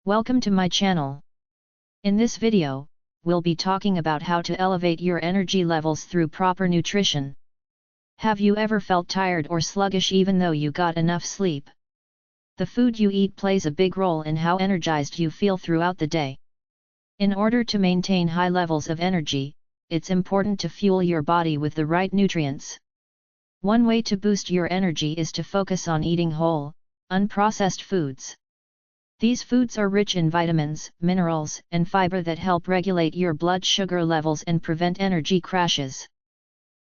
Welcome to my channel. In this video, we'll be talking about how to elevate your energy levels through proper nutrition. Have you ever felt tired or sluggish even though you got enough sleep? The food you eat plays a big role in how energized you feel throughout the day. In order to maintain high levels of energy, it's important to fuel your body with the right nutrients. One way to boost your energy is to focus on eating whole, unprocessed foods. These foods are rich in vitamins, minerals, and fiber that help regulate your blood sugar levels and prevent energy crashes.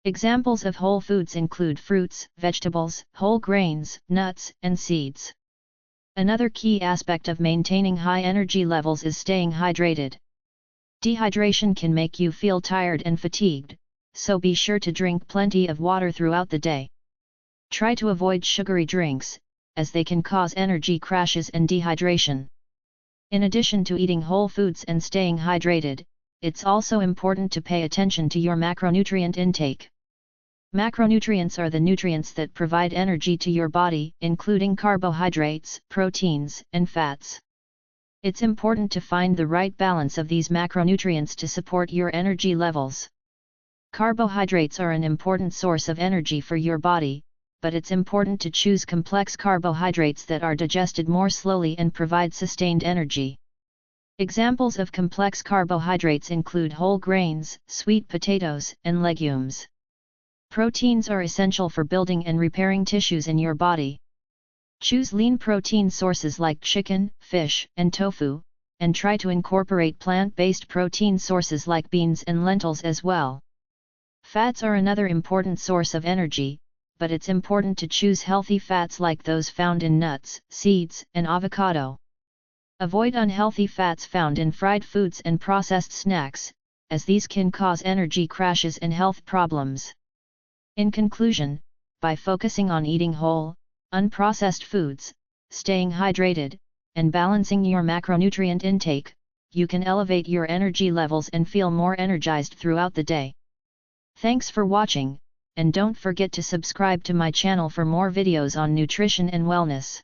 Examples of whole foods include fruits, vegetables, whole grains, nuts, and seeds. Another key aspect of maintaining high energy levels is staying hydrated. Dehydration can make you feel tired and fatigued, so be sure to drink plenty of water throughout the day. Try to avoid sugary drinks, as they can cause energy crashes and dehydration. In addition to eating whole foods and staying hydrated, it's also important to pay attention to your macronutrient intake. Macronutrients are the nutrients that provide energy to your body, including carbohydrates, proteins, and fats. It's important to find the right balance of these macronutrients to support your energy levels. Carbohydrates are an important source of energy for your body, but it's important to choose complex carbohydrates that are digested more slowly and provide sustained energy. Examples of complex carbohydrates include whole grains, sweet potatoes, and legumes. Proteins are essential for building and repairing tissues in your body. Choose lean protein sources like chicken, fish, and tofu, and try to incorporate plant-based protein sources like beans and lentils as well. Fats are another important source of energy, but it's important to choose healthy fats like those found in nuts, seeds, and avocado. Avoid unhealthy fats found in fried foods and processed snacks, as these can cause energy crashes and health problems. In conclusion, by focusing on eating whole, unprocessed foods, staying hydrated, and balancing your macronutrient intake, you can elevate your energy levels and feel more energized throughout the day. Thanks for watching, and don't forget to subscribe to my channel for more videos on nutrition and wellness.